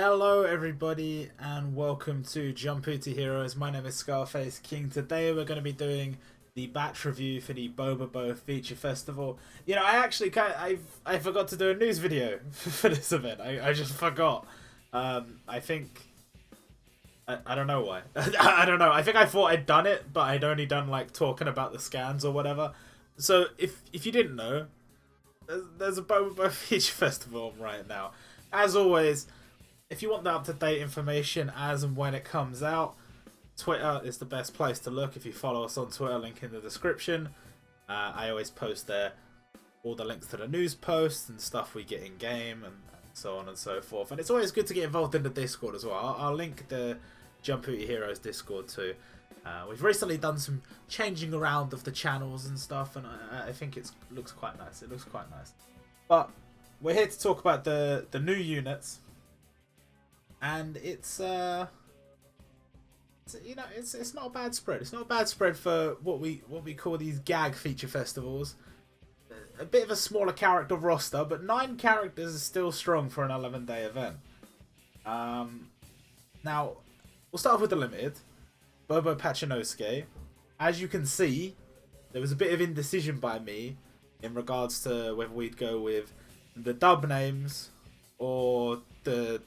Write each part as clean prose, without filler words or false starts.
Hello everybody and welcome to Jumputi Heroes. My name is Scarface King. Today we're going to be doing the batch review for the Bobobo Feature Festival. You know, I forgot to do a news video for this event. I just forgot. I think I don't know why. I don't know. I think I thought I'd done it, but I'd only done like talking about the scans or whatever. So if you didn't know, there's a Bobobo Feature Festival right now. As always, if you want the up-to-date information as and when it comes out, Twitter is the best place to look. If you follow us on Twitter, link in the description. I always post there all the links to the news posts and stuff we get in game and so on and so forth. And it's always good to get involved in the Discord as well. I'll link the Jumputi Heroes Discord too. We've recently done some changing around of the channels and stuff, and I think it looks quite nice. It looks quite nice. But we're here to talk about the new units. And it's you know, it's not a bad spread. It's not a bad spread for what we call these gag feature festivals. A bit of a smaller character roster, but 9 characters is still strong for an 11-day event. Now we'll start off with the limited Bobo Pachinosuke. As you can see, there was a bit of indecision by me in regards to whether we'd go with the dub names or the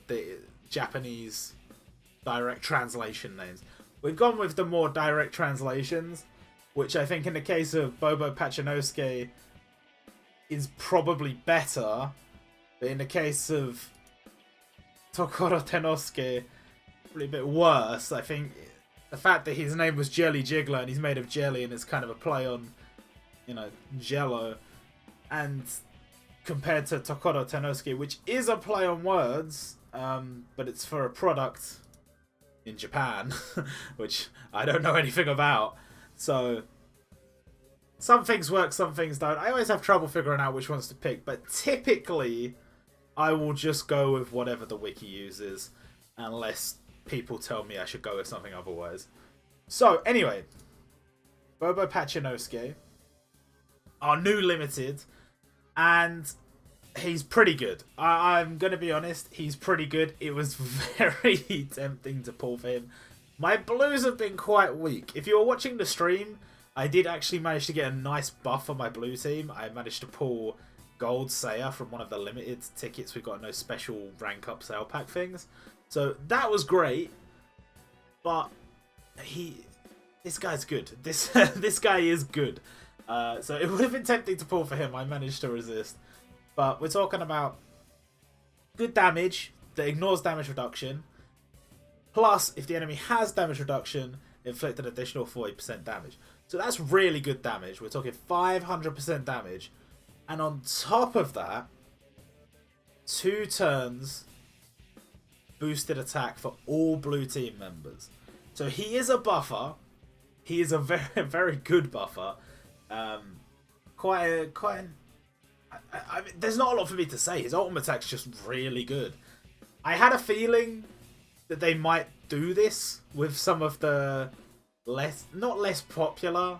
Japanese direct translation names. We've gone with the more direct translations, which I think in the case of Bobo Pachinosuke is probably better, but in the case of Tokoro Tenosuke, probably a bit worse. I think the fact that his name was Jelly Jiggler and he's made of jelly and it's kind of a play on, you know, Jello, and compared to Tokoro Tenosuke, which is a play on words, but it's for a product in Japan, which I don't know anything about. So some things work, some things don't. I always have trouble figuring out which ones to pick, but typically I will just go with whatever the wiki uses, unless people tell me I should go with something otherwise. So anyway, Bobo Pachinosuke, our new limited, and he's pretty good. I'm going to be honest, he's pretty good. It was very tempting to pull for him. My blues have been quite weak. If you were watching the stream, I did actually manage to get a nice buff on my blue team. I managed to pull Gold Seiya from one of the limited tickets. We've got no special rank up sale pack things. So that was great. But this guy's good. This guy is good. So it would have been tempting to pull for him. I managed to resist. But we're talking about good damage that ignores damage reduction. Plus, if the enemy has damage reduction, inflict an additional 40% damage. So that's really good damage. We're talking 500% damage. And on top of that, 2 turns boosted attack for all blue team members. So he is a buffer. He is a very, very good buffer. I mean, there's not a lot for me to say. His ultimate attack's just really good. I had a feeling that they might do this with some of the not less popular,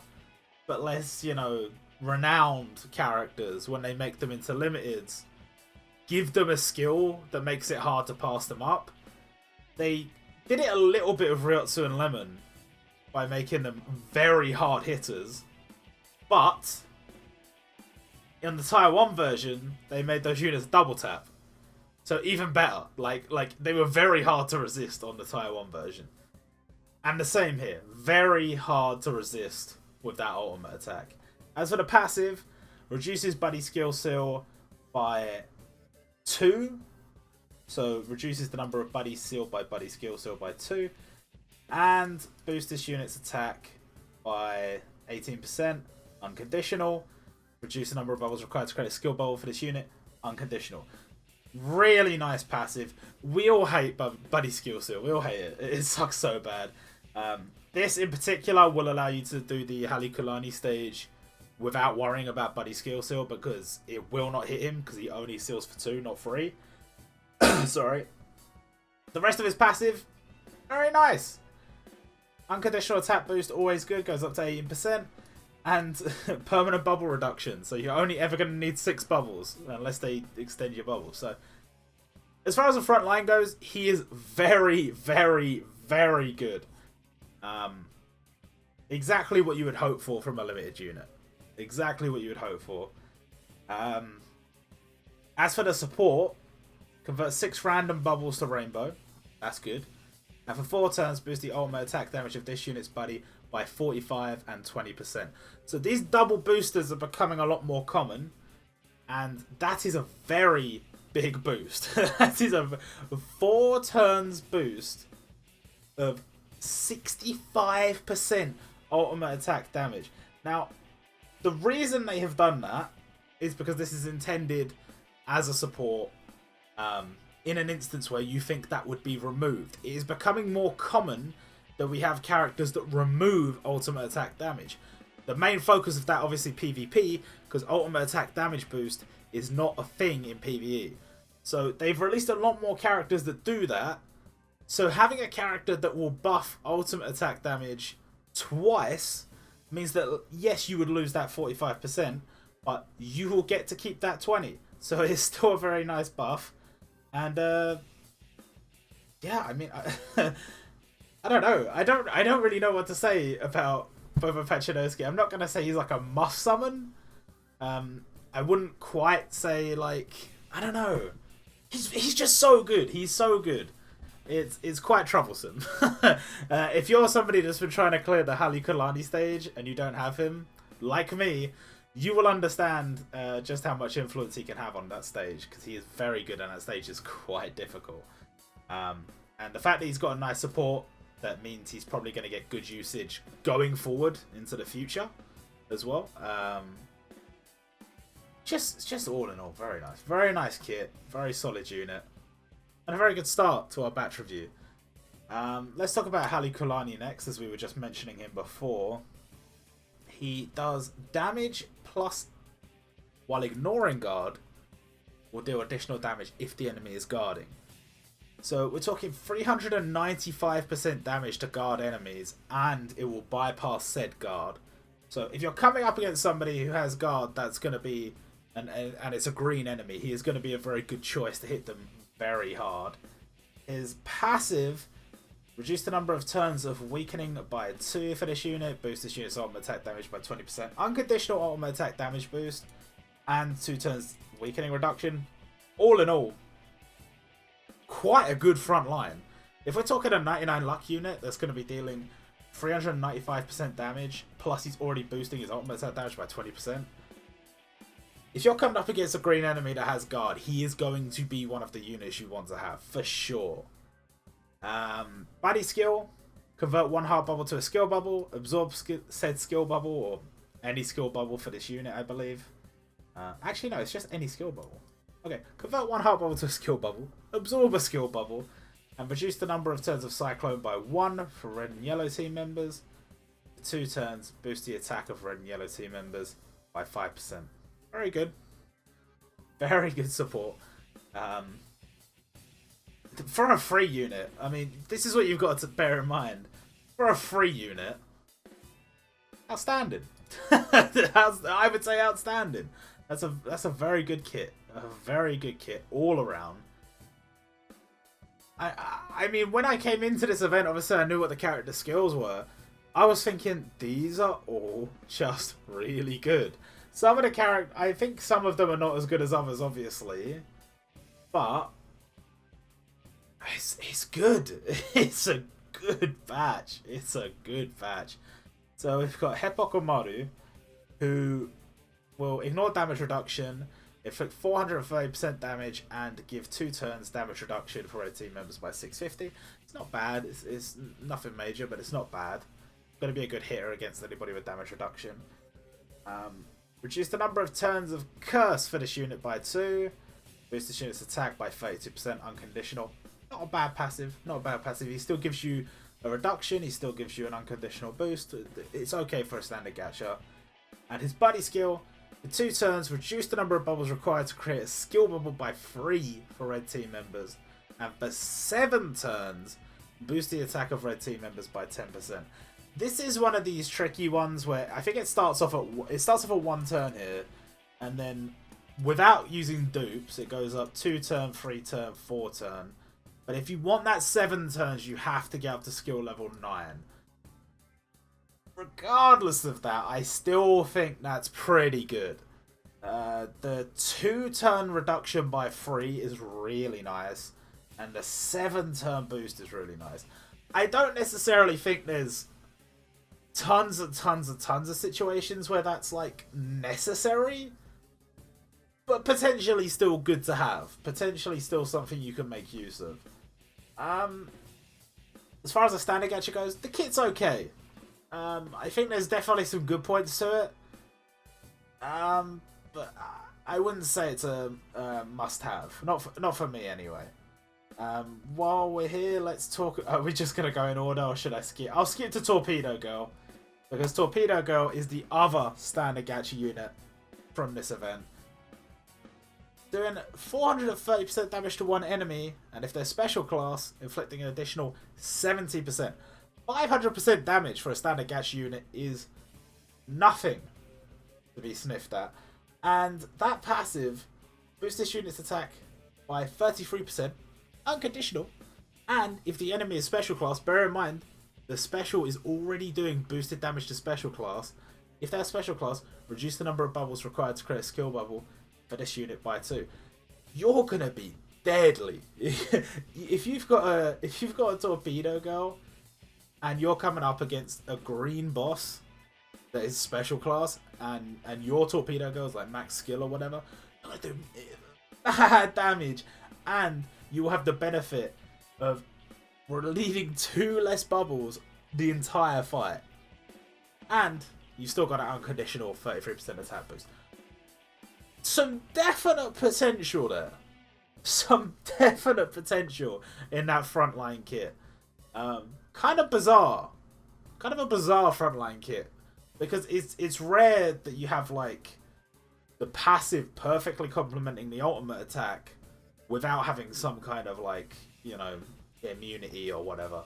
but less, you know, renowned characters when they make them into limiteds. Give them a skill that makes it hard to pass them up. They did it a little bit with Ryotsu and Lemon by making them very hard hitters, but in the Tier 1 version, they made those units double tap. So even better. Like they were very hard to resist on the Tier 1 version. And the same here. Very hard to resist with that ultimate attack. As for the passive, reduces buddy skill seal by 2. So reduces the number of buddies sealed by buddy skill seal by 2. And boosts this unit's attack by 18%. Unconditional. Reduce the number of bubbles required to create a skill bubble for this unit. Unconditional. Really nice passive. We all hate buddy skill seal. We all hate it. It sucks so bad. This in particular will allow you to do the Halle Kulani stage without worrying about buddy skill seal, because it will not hit him because he only seals for 2, not 3. Sorry. The rest of his passive, very nice. Unconditional attack boost, always good. Goes up to 18%. And permanent bubble reduction. So you're only ever going to need 6 bubbles unless they extend your bubble. So As far as the front line goes, he is very, very, very good. Exactly what you would hope for from a limited unit. Exactly what you would hope for. As for the support, convert 6 random bubbles to rainbow. That's good. And for 4 turns, boost the ultimate attack damage of this unit's buddy by 45 and 20%. So these double boosters are becoming a lot more common. And that is a very big boost. That is a 4 turns boost of 65% ultimate attack damage. Now, the reason they have done that is because this is intended as a support in an instance where you think that would be removed. It is becoming more common that we have characters that remove ultimate attack damage. The main focus of that, obviously, PvP, because ultimate attack damage boost is not a thing in PvE. So they've released a lot more characters that do that. So having a character that will buff ultimate attack damage twice means that, yes, you would lose that 45%, but you will get to keep that 20. So it's still a very nice buff. And yeah, I mean, I don't know. I don't really know what to say about Bobobo Batch. I'm not gonna say he's like a must summon. I wouldn't quite say like, I don't know. He's just so good. He's so good. It's quite troublesome. If you're somebody that's been trying to clear the Halle Kulani stage and you don't have him, like me, you will understand just how much influence he can have on that stage, because he is very good and that stage is quite difficult. And the fact that he's got a nice support, that means he's probably going to get good usage going forward into the future as well. Just all in all, very nice. Very nice kit, very solid unit, and a very good start to our batch review. Let's talk about Halle Kulani next, as we were just mentioning him before. He does damage plus, while ignoring guard, will deal additional damage if the enemy is guarding. So we're talking 395% damage to guard enemies, and it will bypass said guard. So if you're coming up against somebody who has guard, that's going to be, and it's a green enemy, he is going to be a very good choice to hit them very hard. His passive, reduce the number of turns of weakening by 2 for this unit, boost this unit's ultimate attack damage by 20%, unconditional ultimate attack damage boost, and 2 turns weakening reduction. All in all, quite a good front line. If we're talking a 99 luck unit that's going to be dealing 395% damage, plus he's already boosting his ultimate attack damage by 20%. If you're coming up against a green enemy that has guard, he is going to be one of the units you want to have, for sure. Body skill, convert 1 heart bubble to a skill bubble, absorb said skill bubble, or any skill bubble for this unit, I believe. Actually, no, it's just any skill bubble. Okay, convert 1 heart bubble to a skill bubble, absorb a skill bubble, and reduce the number of turns of Cyclone by 1 for red and yellow team members. For 2 turns, boost the attack of red and yellow team members by 5%. Very good. Very good support. For a free unit, I mean, this is what you've got to bear in mind. For a free unit, outstanding. I would say outstanding. That's a very good kit. A very good kit all around. I mean, when I came into this event, obviously I knew what the character skills were. I was thinking, these are all just really good. Some of the characters, I think some of them are not as good as others, obviously. But it's good. It's a good batch. It's a good batch. So we've got Hepakumaru, who will ignore damage reduction, inflict 430% damage, and give 2 turns damage reduction for red team members by 650. It's not bad. It's nothing major, but it's not bad. Going to be a good hitter against anybody with damage reduction. Reduce the number of turns of curse for this unit by 2. Boost this unit's attack by 32% unconditional. Not a bad passive. Not a bad passive. He still gives you a reduction. He still gives you an unconditional boost. It's okay for a standard gacha. And his buddy skill, for 2 turns, reduce the number of bubbles required to create a skill bubble by 3 for red team members. And for 7 turns, boost the attack of red team members by 10%. This is one of these tricky ones where I think it starts off at 1 turn here, and then without using dupes, it goes up 2 turn, 3 turn, 4 turn. But if you want that 7 turns, you have to get up to skill level 9. Regardless of that, I still think that's pretty good. The 2 turn reduction by 3 is really nice. And the 7 turn boost is really nice. I don't necessarily think there's tons of situations where that's like necessary. But potentially still good to have. Potentially still something you can make use of. As far as the standard gacha goes, the kit's okay. I think there's definitely some good points to it. But I wouldn't say it's a must-have. Not for me, anyway. While we're here, let's talk... Are we just going to go in order, or should I skip? I'll skip to Torpedo Girl. Because Torpedo Girl is the other standard gacha unit from this event. Doing 430% damage to one enemy, and if they're special class, inflicting an additional 70%. 500% damage for a standard gacha unit is nothing to be sniffed at. And that passive boosts this unit's attack by 33%, unconditional. And if the enemy is special class, bear in mind, the special is already doing boosted damage to special class. If they're special class, reduce the number of bubbles required to create a skill bubble for this unit by 2. You're gonna be deadly. if you've got a Torpedo Girl and you're coming up against a green boss that is special class, and your Torpedo Girl is like max skill or whatever, you're gonna do bad damage, and you will have the benefit of relieving 2 less bubbles the entire fight, and you've still got an unconditional 33% attack boost. Some definite potential there. Some definite potential in that frontline kit. Kind of bizarre. Kind of a bizarre frontline kit. Because it's rare that you have like the passive perfectly complementing the ultimate attack without having some kind of like, you know, immunity or whatever.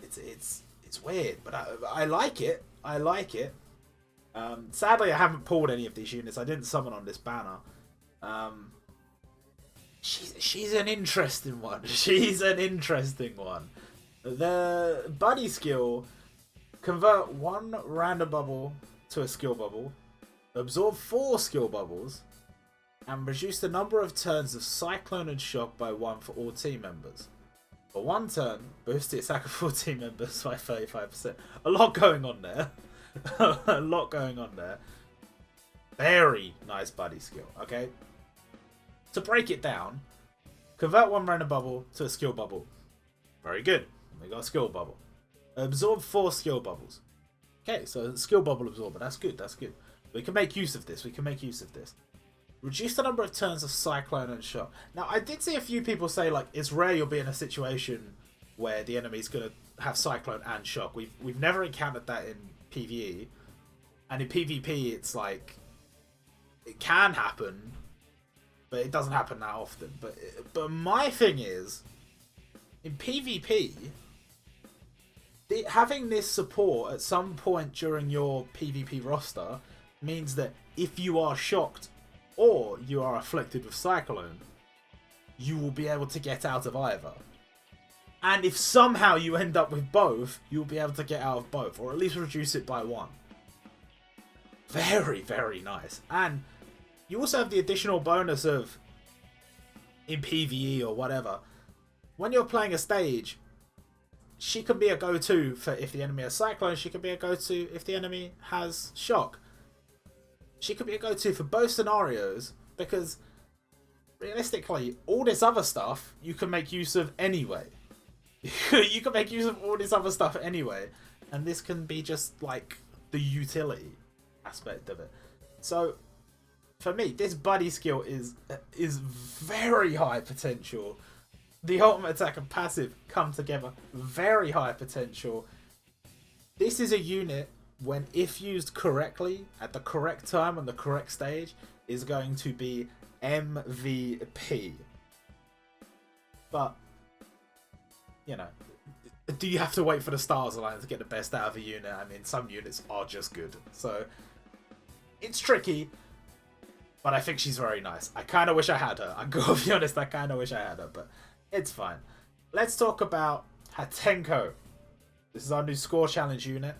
It's weird, but I like it. I like it. Sadly, I haven't pulled any of these units. I didn't summon on this banner. She's an interesting one. She's an interesting one. The buddy skill: convert 1 random bubble to a skill bubble, absorb 4 skill bubbles, and reduce the number of turns of Cyclone and Shock by 1 for all team members. For 1 turn, boost the attack of 4 team members by 35%. A lot going on there. A lot going on there. Very nice buddy skill, okay? To break it down, convert 1 random bubble to a skill bubble. Very good. We got a skill bubble. Absorb 4 skill bubbles. Okay, so skill bubble absorber. That's good, that's good. We can make use of this. We can make use of this. Reduce the number of turns of Cyclone and Shock. Now, I did see a few people say, like, it's rare you'll be in a situation where the enemy's going to have Cyclone and Shock. We've never encountered that in PvE. And in PvP, it's like, it can happen, but it doesn't happen that often. But my thing is, in PvP, having this support at some point during your PvP roster means that if you are shocked or you are afflicted with Cyclone, you will be able to get out of either. And if somehow you end up with both, you'll be able to get out of both, or at least reduce it by 1. Very, very nice. And you also have the additional bonus of, in PvE or whatever, when you're playing a stage, she can be a go-to for if the enemy has Cyclone, she can be a go-to if the enemy has Shock. She could be a go-to for both scenarios, because realistically, all this other stuff you can make use of anyway. You can make use of all this other stuff anyway, and this can be just like the utility aspect of it. So for me, this buddy skill is very high potential. The ultimate attack and passive come together, very high potential. This is a unit when, if used correctly at the correct time on the correct stage, is going to be MVP. But you know, do you have to wait for the stars align to get the best out of a unit? I mean, some units are just good, so it's tricky. But I think she's very nice. I kind of wish I had her. I'm gonna be honest, I kind of wish I had her, but it's fine. Let's talk about Hatenko. This is our new score challenge unit.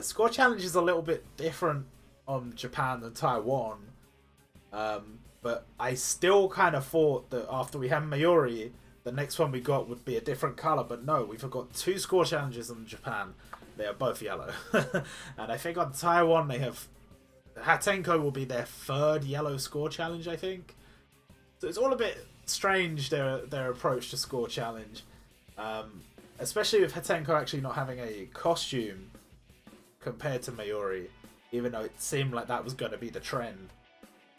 Score challenge is a little bit different on Japan than Taiwan. But I still kind of thought that after we had Mayuri, the next one we got would be a different colour. But no, we've got 2 score challenges in Japan. They are both yellow. And I think on Taiwan they have... Hatenko will be their 3rd yellow score challenge, I think. So it's all a bit strange, their approach to score challenge. Especially with Hatenko actually not having a costume compared to Mayuri. Even though it seemed like that was going to be the trend.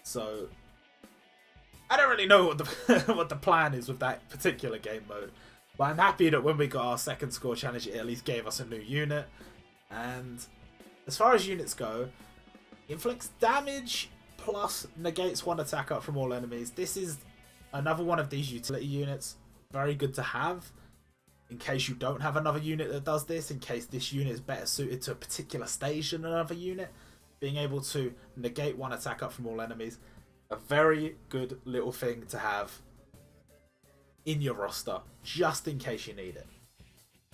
So... I don't really know what the what the plan is with that particular game mode. But I'm happy that when we got our 2nd score challenge, it at least gave us a new unit. And as far as units go... Inflicts damage plus negates 1 attack up from all enemies. This is another one of these utility units. Very good to have. In case you don't have another unit that does this. In case this unit is better suited to a particular stage than another unit. Being able to negate 1 attack up from all enemies. A very good little thing to have in your roster. Just in case you need it.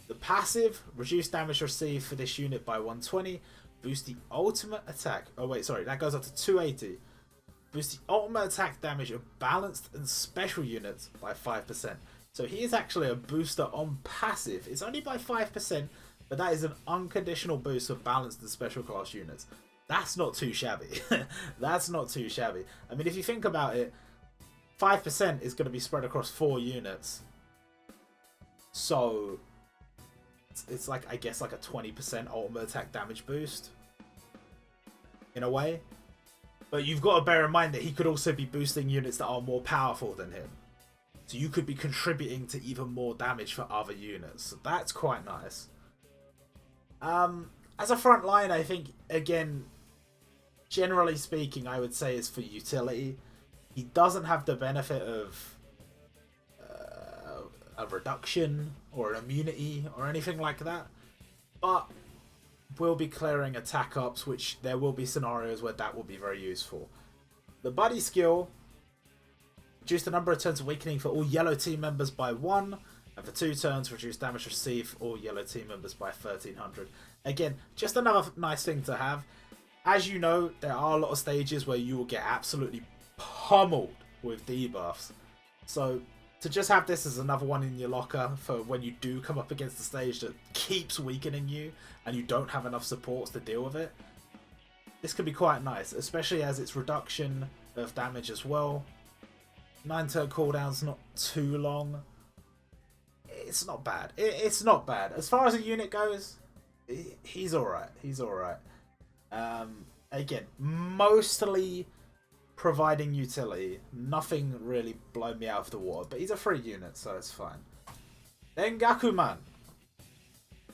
The passive, reduced damage received for this unit by 120. Boost the ultimate attack. Oh wait, sorry, that goes up to 280. Boost the ultimate attack damage of balanced and special units by 5%. So he is actually a booster on passive. It's only by 5%, but that is an unconditional boost of balanced and special class units. That's not too shabby. That's not too shabby. I mean, if you think about it, 5% is going to be spread across 4 units. So... it's like, I guess, like a 20% ultimate attack damage boost. In a way. But you've got to bear in mind that he could also be boosting units that are more powerful than him. So you could be contributing to even more damage for other units. So that's quite nice. As a front line, I think, again, generally speaking, I would say is for utility. He doesn't have the benefit of... a reduction or an immunity or anything like that, but will be clearing attack ups, which there will be scenarios where that will be very useful. The buddy skill, reduce the number of turns of weakening for all yellow team members by 1, and for 2 turns reduce damage received for all yellow team members by 1300. Again, just another nice thing to have. As you know, there are a lot of stages where you will get absolutely pummeled with debuffs, so to just have this as another one in your locker for when you do come up against a stage that keeps weakening you and you don't have enough supports to deal with it, this could be quite nice, especially as its reduction of damage as well. 9 turn cooldown's not too long. It's not bad. It's not bad. As far as a unit goes, he's alright. He's alright. Again, mostly... providing utility. Nothing really blown me out of the water, but he's a free unit, so it's fine. Dengaku Man.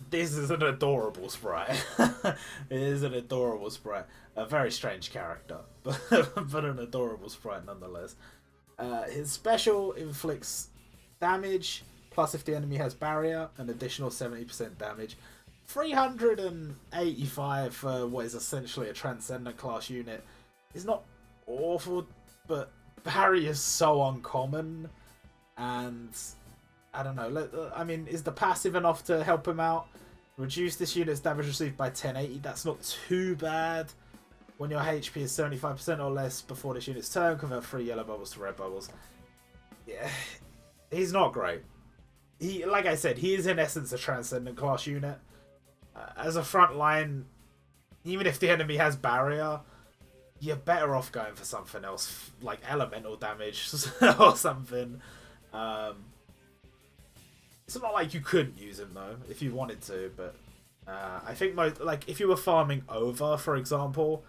This is an adorable sprite. It is an adorable sprite. A very strange character, but an adorable sprite nonetheless. His special inflicts damage, plus if the enemy has barrier, an additional 70% damage. 385 for what is essentially a Transcendent class unit is not awful, but barrier is so uncommon, and I don't know. I mean, is the passive enough to help him out? Reduce this unit's damage received by 1080. That's not too bad. When your HP is 75% or less before this unit's turn, convert 3 yellow bubbles to red bubbles. Yeah, he's not great. He, like I said, he is in essence a Transcendent class unit. As a front line, even if the enemy has barrier, you're better off going for something else, like elemental damage or something. It's not like you couldn't use him though, if you wanted to, but I think like if you were farming over, for example,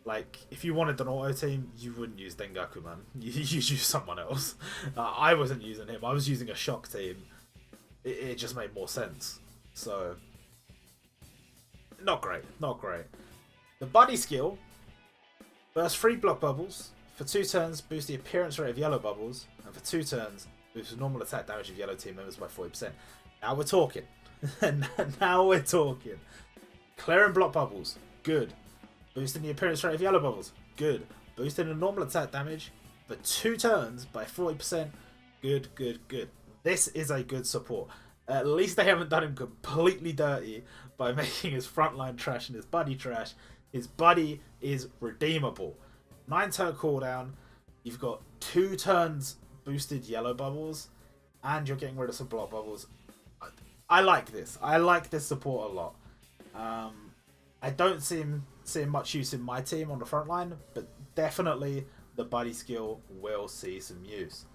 like if you wanted an auto team, you wouldn't use Dengaku Man. You'd use someone else. I wasn't using him. I was using a shock team. It just made more sense. So not great, not great. The buddy skill. Burst 3 block bubbles. For 2 turns, boost the appearance rate of yellow bubbles. And for 2 turns, boost the normal attack damage of yellow team members by 40%. Now we're talking. Now we're talking. Clearing block bubbles. Good. Boosting the appearance rate of yellow bubbles. Good. boosting the normal attack damage for 2 turns by 40%. Good, good, good. This is a good support. At least they haven't done him completely dirty by making his frontline trash and his buddy trash. His buddy is redeemable. 9 turn cooldown. You've got 2 turns boosted yellow bubbles. And you're getting rid of some block bubbles. I like this. I like this support a lot. I don't see much use in my team on the front line. But definitely the buddy skill will see some use.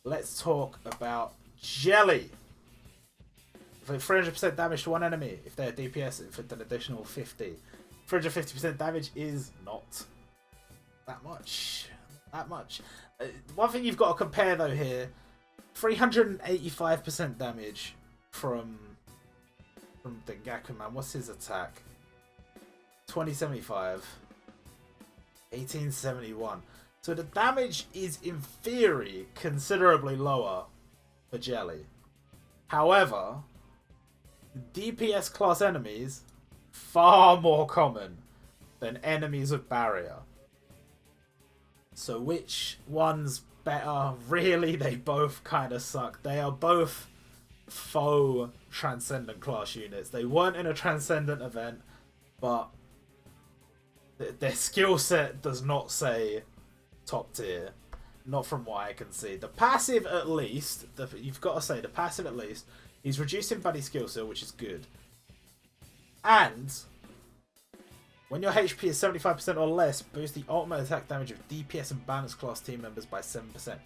Let's talk about Jelly. For 300% damage to one enemy, if they're DPS, inflict an additional 50. 350% damage is not that much. One thing you've got to compare though here, 385% damage from Dengaku Man. What's his attack? 2075. 1871. So the damage is, in theory, considerably lower for Jelly. However, DPS class enemies, far more common than enemies with barrier. So which one's better? Really, they both kind of suck. They are both faux Transcendent class units. They weren't in a Transcendent event, but their skill set does not say top tier. Not from what I can see. The passive, at least, you've got to say, the passive at least, he's reducing buddy skill seal, which is good. And when your HP is 75% or less, boost the ultimate attack damage of DPS and balance class team members by 7%. A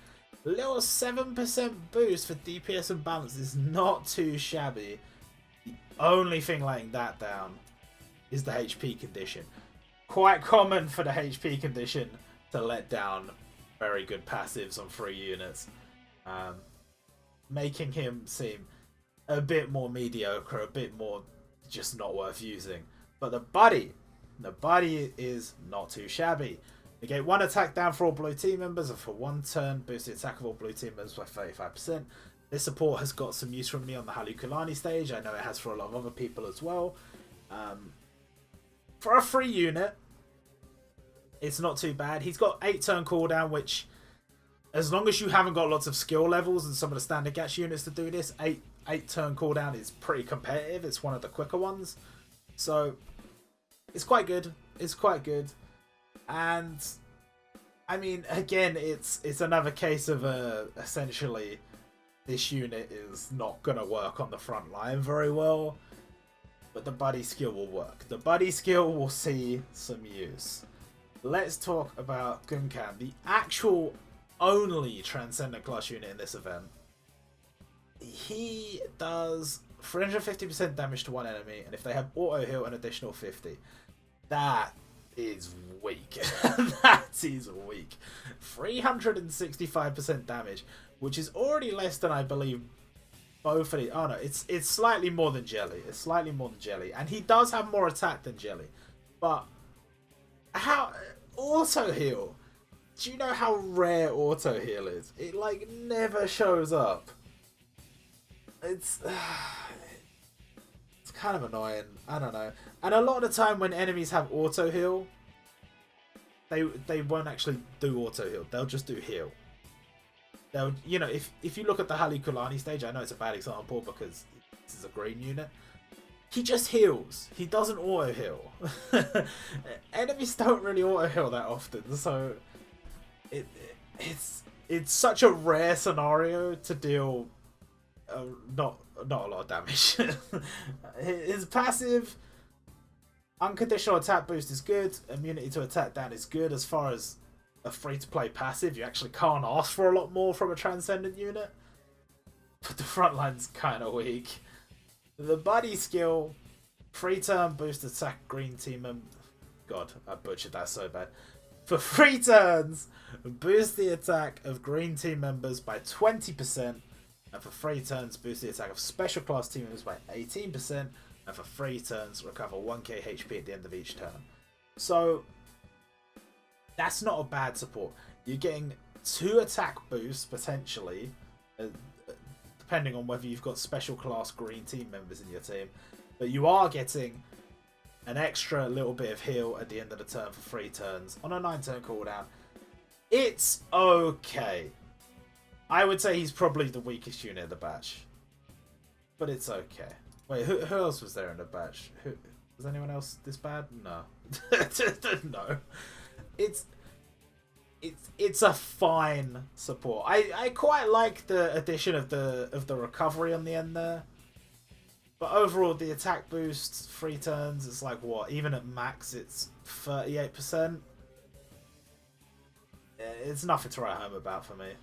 little 7% boost for DPS and balance is not too shabby. The only thing laying that down is the HP condition. Quite common for the HP condition to let down very good passives on 3 units. Making him seem a bit more mediocre, a bit more just not worth using. But the buddy is not too shabby. Negate 1 attack down for all blue team members, and for 1 turn, boost the attack of all blue team members by 35%. This support has got some use from me on the Halle Kulani stage. I know it has for a lot of other people as well. For a free unit, it's not too bad. He's got 8 turn cooldown, which, as long as you haven't got lots of skill levels and some of the standard gas units to do this, 8 turn cooldown is pretty competitive. It's one of the quicker ones. So, it's quite good. It's quite good. And, I mean, again, it's another case of essentially this unit is not going to work on the front line very well. But the buddy skill will work. The buddy skill will see some use. Let's talk about Gunkan, the actual only Transcendent class unit in this event. He does 350% damage to one enemy, and if they have auto heal, an additional 50. That is weak. That is weak. 365% damage, which is already less than I believe both of the... Oh no, it's slightly more than Jelly. It's slightly more than Jelly, and he does have more attack than Jelly. But how auto heal? Do you know how rare auto heal is? It like never shows up. It's kind of annoying. I don't know. And a lot of the time when enemies have auto heal, they won't actually do auto heal. They'll just do heal. They'll, you know, if you look at the Halle Kulani stage, I know it's a bad example because this is a green unit. He just heals. He doesn't auto heal. Enemies don't really auto heal that often, so it's such a rare scenario to deal not a lot of damage. His passive unconditional attack boost is good. Immunity to attack down is good. As far as a free-to-play passive, you actually can't ask for a lot more from a Transcendent unit. But the front line's kind of weak. The buddy skill, 3 turn boost attack green team and... God, I butchered that so bad. For 3 turns, boost the attack of green team members by 20%. And for 3 turns, boost the attack of special class team members by 18%. And for 3 turns, recover 1k HP at the end of each turn. So, that's not a bad support. You're getting 2 attack boosts, potentially, depending on whether you've got special class green team members in your team. But you are getting an extra little bit of heal at the end of the turn for 3 turns on a 9-turn cooldown. It's okay. I would say he's probably the weakest unit of the batch. But it's okay. Wait, who else was there in the batch? Was anyone else this bad? No. No. It's a fine support. I quite like the addition of the recovery on the end there. But overall, the attack boost, 3 turns, it's like what? Even at max, it's 38%. It's nothing to write home about for me.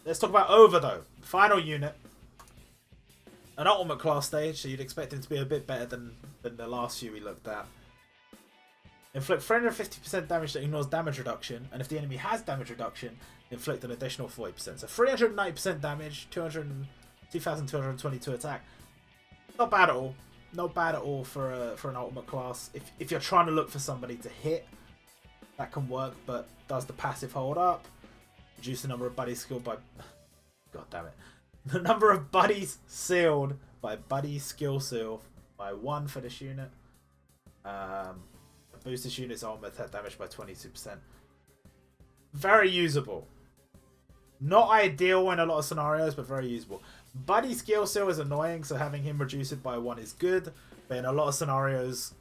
Let's talk about Over, though. Final unit. An ultimate class stage, so you'd expect him to be a bit better than the last few we looked at. Inflict 350% damage that ignores damage reduction, and if the enemy has damage reduction, inflict an additional 40%. So 390% damage, 2,222 attack. Not bad at all. Not bad at all for an ultimate class. If you're trying to look for somebody to hit, that can work, but does the passive hold up? Reduce the number of buddies skilled by... God damn it. The number of buddies sealed by buddy skill seal by 1 for this unit. Boost this unit's ultimate attack damage by 22%. Very usable. Not ideal in a lot of scenarios, but very usable. Buddy skill seal is annoying, so having him reduce it by 1 is good. But in a lot of scenarios,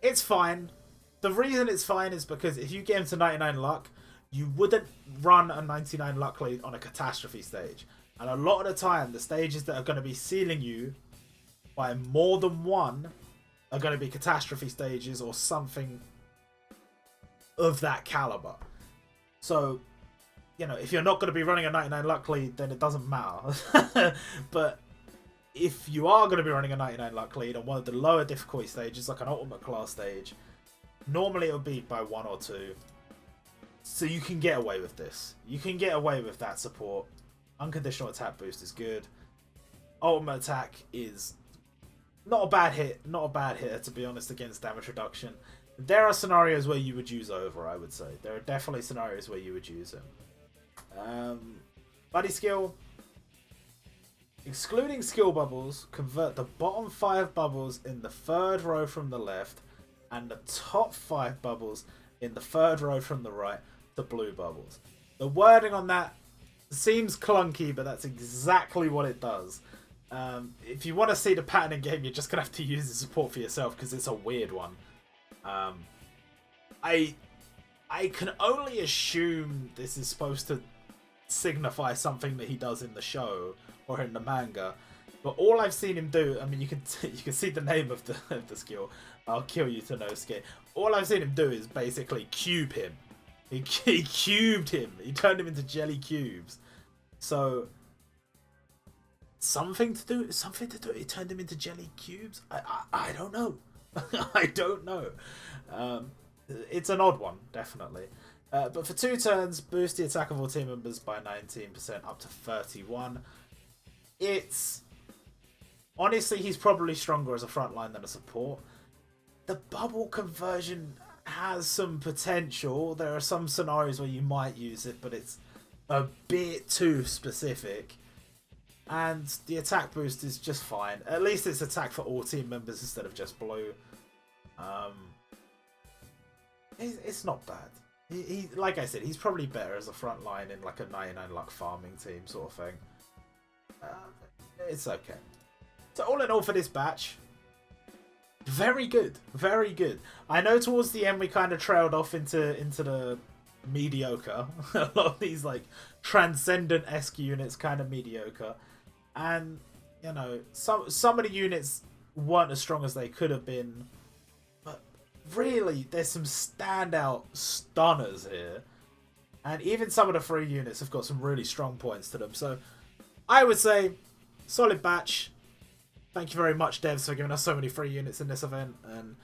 it's fine. The reason it's fine is because if you get him to 99 luck, you wouldn't run a 99 luck lead on a catastrophe stage. And a lot of the time, the stages that are going to be sealing you by more than 1 are going to be catastrophe stages or something of that caliber. So, you know, if you're not going to be running a 99 luck lead, then it doesn't matter. But if you are going to be running a 99 luck lead on one of the lower difficulty stages, like an ultimate class stage, normally it'll be by 1 or 2. So you can get away with this. You can get away with that support. Unconditional attack boost is good. Ultimate attack is not a bad hit. Not a bad hitter, to be honest, against damage reduction. There are scenarios where you would use Over, I would say. There are definitely scenarios where you would use him. Buddy skill. Excluding skill bubbles, convert the bottom 5 bubbles in the 3rd row from the left and the top 5 bubbles in the 3rd row from the right to blue bubbles. The wording on that seems clunky, but that's exactly what it does. If you want to see the pattern in game, you're just going to have to use the support for yourself because it's a weird one. I can only assume this is supposed to signify something that he does in the show or in the manga. But all I've seen him do, I mean, you can see the name of the skill. I'll kill you to Nosuke. All I've seen him do is basically cube him. He cubed him. He turned him into jelly cubes. So something to do. He turned him into jelly cubes. I don't know. I don't know. It's an odd one, definitely. But for 2 turns, boost the attack of all team members by 19% up to 31. It's honestly, he's probably stronger as a frontline than a support. The bubble conversion has some potential. There are some scenarios where you might use it, but it's a bit too specific. And the attack boost is just fine. At least it's attack for all team members instead of just blue. It's not bad. He like I said, he's probably better as a frontline in like a 99 luck farming team sort of thing. It's okay. So all in all for this batch, very good, very good. I know towards the end we kind of trailed off into the mediocre. A lot of these like transcendent-esque units kind of mediocre, and you know some of the units weren't as strong as they could have been. But really, there's some standout stunners here, and even some of the free units have got some really strong points to them. So I would say solid batch. Thank you very much, devs, for giving us so many free units in this event. And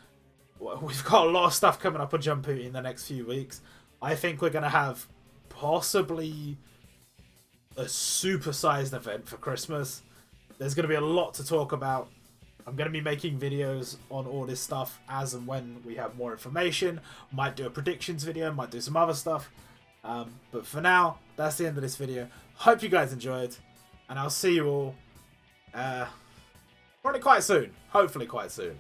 we've got a lot of stuff coming up on Jumputi in the next few weeks. I think we're going to have possibly a supersized event for Christmas. There's going to be a lot to talk about. I'm going to be making videos on all this stuff as and when we have more information. Might do a predictions video, might do some other stuff. But for now, that's the end of this video. Hope you guys enjoyed, and I'll see you all Probably quite soon. Hopefully quite soon.